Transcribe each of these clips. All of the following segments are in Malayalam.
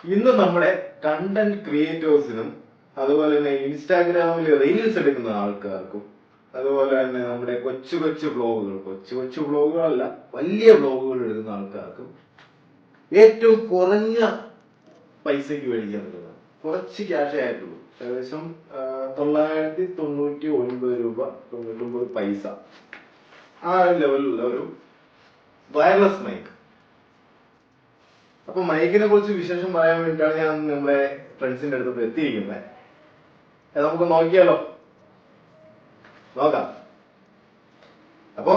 ഇന്ന് നമ്മുടെ കണ്ടന്റ് ക്രിയേറ്റേഴ്സിനും അതുപോലെ തന്നെ ഇൻസ്റ്റാഗ്രാമിൽ റീൽസ് എടുക്കുന്ന ആൾക്കാർക്കും അതുപോലെ തന്നെ നമ്മുടെ കൊച്ചു കൊച്ചു വ്ളോഗുകൾ കൊച്ചു കൊച്ചു വ്ളോഗുകളല്ല വലിയ വ്ളോഗുകൾ എടുക്കുന്ന ആൾക്കാർക്കും ഏറ്റവും കുറഞ്ഞ പൈസയ്ക്ക് മേടിക്കാൻ പറ്റുന്നത് കുറച്ച് ക്യാഷേ ആയിട്ടുള്ളൂ. ഏകദേശം 999 രൂപ 99 പൈസ ആ ലെവലിലുള്ള ഒരു വയർലെസ് മൈക്ക്. അപ്പൊ മൈക്കിനെ കുറിച്ച് വിശേഷം പറയാൻ വേണ്ടിയിട്ടാണ് ഞാൻ നമ്മുടെ ഫ്രണ്ട്സിന്റെ അടുത്ത് എത്തിയിരിക്കുന്നത്. നമുക്ക് നോക്കിയാലോ? നോക്കാം. അപ്പോ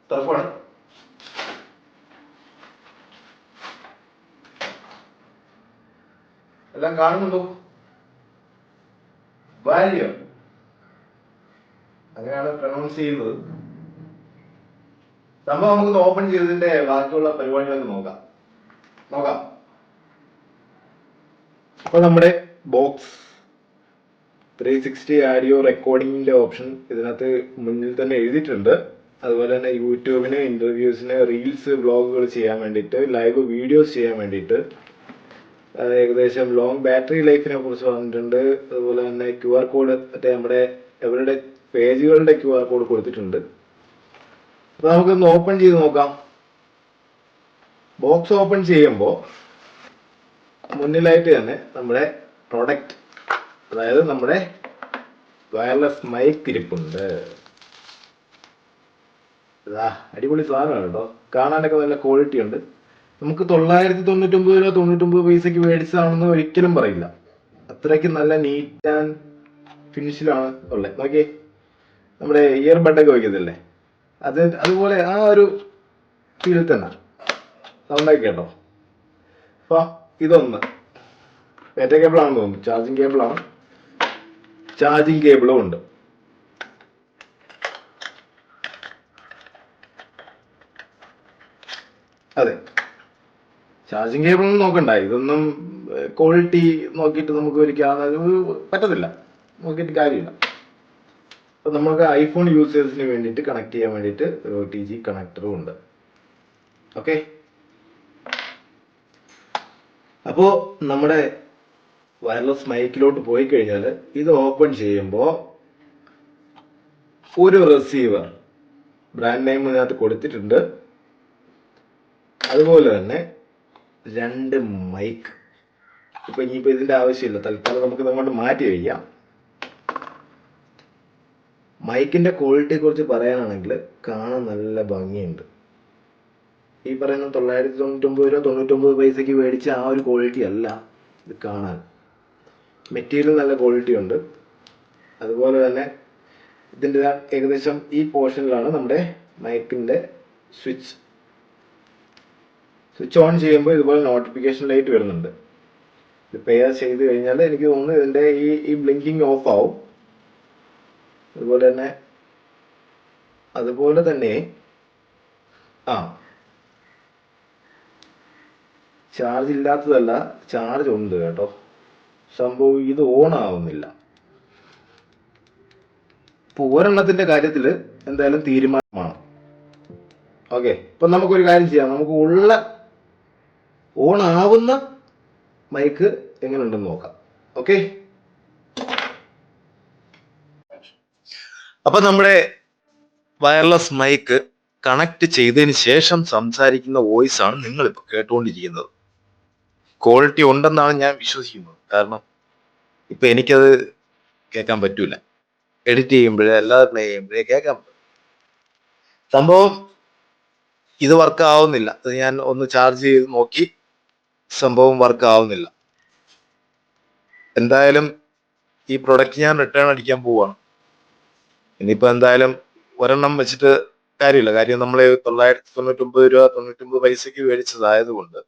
ടർഫാണ്. എല്ലാം കാണുന്നുണ്ടോ? വാല്യൂ അങ്ങനെയാണ് പ്രൊനൗൺസ് ചെയ്യുന്നത്. സംഭവം നമുക്ക് ഓപ്പൺ ചെയ്തതിന്റെ ബാക്കിയുള്ള പരിപാടികളൊക്കെ നോക്കാം. അപ്പൊ നമ്മുടെ ബോക്സ് 360 ആഡിയോ റെക്കോർഡിങ്ങിന്റെ ഓപ്ഷൻ ഇതിനകത്ത് മുന്നിൽ തന്നെ എഴുതിയിട്ടുണ്ട്. അതുപോലെ തന്നെ യൂട്യൂബിന്, ഇന്റർവ്യൂസിന്, റീൽസ്, വ്ളോഗുകൾ ചെയ്യാൻ വേണ്ടിയിട്ട്, ലൈവ് വീഡിയോസ് ചെയ്യാൻ വേണ്ടിയിട്ട്, ഏകദേശം ലോങ് ബാറ്ററി ലൈഫിനെ കുറിച്ച് പറഞ്ഞിട്ടുണ്ട്. അതുപോലെ തന്നെ QR കോഡ് നമ്മുടെ അവരുടെ പേജുകളുടെ QR കോഡ് കൊടുത്തിട്ടുണ്ട്. അപ്പൊ നമുക്കൊന്ന് ഓപ്പൺ ചെയ്ത് നോക്കാം. ബോക്സ് ഓപ്പൺ ചെയ്യുമ്പോൾ മുന്നിലായിട്ട് തന്നെ നമ്മുടെ പ്രൊഡക്റ്റ്, അതായത് നമ്മുടെ വയർലെസ് മൈക്ക് ഇരിപ്പുണ്ട്. അടിപൊളി സാധനമാണ് കേട്ടോ. കാണാനൊക്കെ നല്ല ക്വാളിറ്റി ഉണ്ട്. നമുക്ക് 999 രൂപ 99 പൈസക്ക് മേടിച്ചതാണെന്ന് ഒരിക്കലും പറയില്ല. അത്രയ്ക്ക് നല്ല നീറ്റ് ആൻഡ് ഫിനിഷിലാണ് ഉള്ളത്. നോക്കിയേ, നമ്മുടെ ഇയർബഡൊക്കെ വയ്ക്കത്തില്ലേ, അതുപോലെ ആ ഒരു ഫീൽ തന്നെ സൗണ്ടൊക്കെ കേട്ടോ. അപ്പൊ ഇതൊന്ന് ഡാറ്റ കേബിളാണെന്ന് തോന്നുന്നു, ചാർജിങ് കേബിളാണ്. ചാർജിങ് കേബിളും ഉണ്ട്. അതെ, ചാർജിങ് കേബിൾ ഒന്നും നോക്കണ്ട. ഇതൊന്നും ക്വാളിറ്റി നോക്കിയിട്ട് നമുക്ക് പറ്റത്തില്ല, നോക്കിയിട്ട് കാര്യമില്ല. അപ്പൊ നമുക്ക് ഐഫോൺ യൂസേഴ്സിന് വേണ്ടിയിട്ട് കണക്ട് ചെയ്യാൻ വേണ്ടിയിട്ട് OTG കണക്ടറും ഉണ്ട്. ഓക്കെ, അപ്പോ നമ്മുടെ വയർലെസ് മൈക്കിലോട്ട് പോയി കഴിഞ്ഞാൽ ഇത് ഓപ്പൺ ചെയ്യുമ്പോൾ ഒരു റിസീവർ, ബ്രാൻഡ് നെയിം ഇതിനകത്ത് കൊടുത്തിട്ടുണ്ട്. അതുപോലെ തന്നെ 2 മൈക്ക്. ഇനിയിപ്പോ ഇതിന്റെ ആവശ്യമില്ല, തൽക്കാലം നമുക്ക് അങ്ങോട്ട് മാറ്റി വയ്ക്കാം. മൈക്കിന്റെ ക്വാളിറ്റിയെ കുറിച്ച് പറയാനാണെങ്കിൽ കാണാൻ നല്ല ഭംഗിയുണ്ട്. ഈ പറയുന്ന 999 രൂപ 99 പൈസക്ക് മേടിച്ച ആ ഒരു ക്വാളിറ്റി അല്ല ഇത് കാണാൻ. മെറ്റീരിയൽ നല്ല ക്വാളിറ്റി ഉണ്ട്. അതുപോലെ തന്നെ ഇതിൻ്റെ ഏകദേശം ഈ പോർഷനിലാണ് നമ്മുടെ മൈക്കിന്റെ സ്വിച്ച് ഓൺ ചെയ്യുമ്പോൾ ഇതുപോലെ നോട്ടിഫിക്കേഷൻ ലൈറ്റ് വരുന്നുണ്ട്. ഇത് പെയർ ചെയ്ത് കഴിഞ്ഞാൽ എനിക്ക് തോന്നുന്നു ഇതിന്റെ ഈ ബ്ലിങ്കിങ് ഓഫ് ആവും. അതുപോലെ തന്നെ ചാർജ് ഇല്ലാത്തതല്ല, ചാർജ് ഉണ്ട് കേട്ടോ. സംഭവം ഇത് ഓൺ ആവുന്നില്ല. ഇപ്പൊ ഒരെണ്ണത്തിന്റെ കാര്യത്തിൽ എന്തായാലും തീരുമാനമാണ്. ഓക്കെ, ഇപ്പൊ നമുക്കൊരു കാര്യം ചെയ്യാം. നമുക്ക് ഓൺ ആവുന്ന മൈക്ക് എങ്ങനെ ഉണ്ടെന്ന് നോക്കാം. ഓക്കെ, അപ്പൊ നമ്മുടെ വയർലെസ് മൈക്ക് കണക്ട് ചെയ്തതിന് ശേഷം സംസാരിക്കുന്ന വോയിസ് ആണ് നിങ്ങൾ ഇപ്പൊ കേട്ടുകൊണ്ടിരിക്കുന്നത്. ക്വാളിറ്റി ഉണ്ടെന്നാണ് ഞാൻ വിശ്വസിക്കുന്നത്. കാരണം ഇപ്പൊ എനിക്കത് കേൾക്കാൻ പറ്റൂല. എഡിറ്റ് ചെയ്യുമ്പോഴേ, അല്ലാതെ പ്ലേ ചെയ്യുമ്പോഴേ കേൾക്കാൻ പറ്റും. സംഭവം ഇത് വർക്ക് ആവുന്നില്ല. അത് ഞാൻ ഒന്ന് ചാർജ് ചെയ്ത് നോക്കി, സംഭവം വർക്ക് ആവുന്നില്ല. എന്തായാലും ഈ പ്രൊഡക്റ്റ് ഞാൻ റിട്ടേൺ അടിക്കാൻ പോവാണ്. ഇനിയിപ്പോ എന്തായാലും ഒരെണ്ണം വെച്ചിട്ട് കാര്യമില്ല. കാര്യം നമ്മൾ 999 രൂപ 99 പൈസക്ക് മേടിച്ചതായതുകൊണ്ട്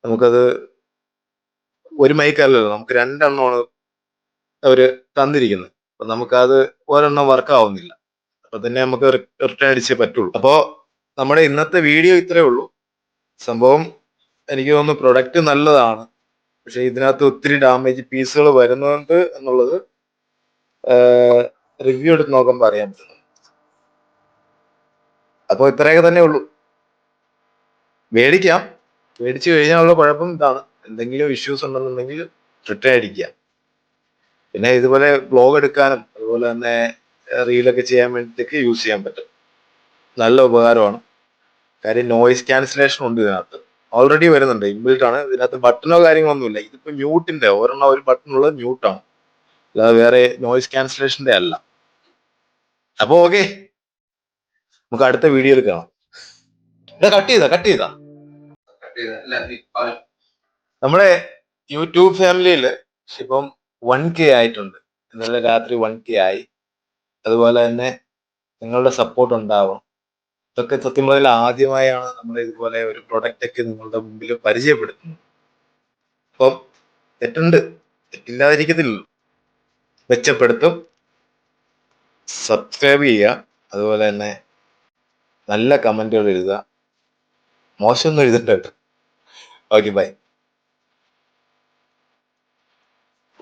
നമുക്കത് ഒരു മൈക്കല്ലല്ലോ, നമുക്ക് 2 എണ്ണമാണ് അവര് തന്നിരിക്കുന്നത്. അപ്പൊ നമുക്കത് ഒരെണ്ണം വർക്ക് ആവുന്നില്ല. അപ്പൊ തന്നെ നമുക്ക് റിട്ടേൺ അടിച്ചേ പറ്റുള്ളൂ. അപ്പോ നമ്മുടെ ഇന്നത്തെ വീഡിയോ ഇത്രയേ ഉള്ളൂ. സംഭവം എനിക്ക് തോന്നുന്നു പ്രൊഡക്റ്റ് നല്ലതാണ്. പക്ഷെ ഇതിനകത്ത് ഒത്തിരി ഡാമേജ് പീസുകൾ വരുന്നുണ്ട് എന്നുള്ളത് റിവ്യൂ എടുത്ത് നോക്കുമ്പോൾ അറിയാൻ പറ്റും. അപ്പോൾ ഇത്രയൊക്കെ തന്നെ ഉള്ളൂ. മേടിച്ചു കഴിഞ്ഞാലുള്ള കുഴപ്പം ഇതാണ്, എന്തെങ്കിലും ഇഷ്യൂസ് ഉണ്ടെന്നുണ്ടെങ്കിൽ റിട്ടേൺ അടിക്കുക. പിന്നെ ഇതുപോലെ ബ്ലോഗ് എടുക്കാനും അതുപോലെ തന്നെ റീലൊക്കെ ചെയ്യാൻ വേണ്ടിയിട്ടൊക്കെ യൂസ് ചെയ്യാൻ പറ്റും. നല്ല ഉപകാരമാണ്. കാര്യം നോയിസ് ക്യാൻസലേഷൻ ഉണ്ട് ഇതിനകത്ത്, ഓൾറെഡി വരുന്നുണ്ട്, ഇൻബിൽട്ട് ആണ്. ഇതിനകത്ത് ബട്ടണോ കാര്യങ്ങളൊന്നുമില്ല. ഇതിപ്പോ മ്യൂട്ടിന്റെ ഒരെണ്ണം ഒരു ബട്ടണുള്ളത് മ്യൂട്ടാണ്, അല്ലാതെ വേറെ നോയിസ് ക്യാൻസലേഷന്റെ അല്ല. അപ്പൊ ഓക്കെ, നമുക്ക് അടുത്ത വീഡിയോയിൽ കാണാം. കട്ട് ചെയ്താ നമ്മുടെ യൂട്യൂബ് ഫാമിലിയിൽ ഇപ്പം 1K ആയിട്ടുണ്ട്. ഇന്നലെ രാത്രി 1K ആയി. അതുപോലെ തന്നെ നിങ്ങളുടെ സപ്പോർട്ട് ഉണ്ടാവും. ഇതൊക്കെ സത്യം പറഞ്ഞാൽ ആദ്യമായാണ് നമ്മൾ ഇതുപോലെ ഒരു പ്രൊഡക്റ്റ് ഒക്കെ നിങ്ങളുടെ മുമ്പിൽ പരിചയപ്പെടുത്തുന്നത്. അപ്പം തെറ്റുണ്ട്, തെറ്റില്ലാതിരിക്കത്തില്ലല്ലോ. മെച്ചപ്പെടുത്തും. സബ്സ്ക്രൈബ് ചെയ്യുക. അതുപോലെ തന്നെ നല്ല കമന്റുകൾ എഴുതുക. മോശമൊന്നും എഴുതണ്ട കേട്ടോ. Okay, by.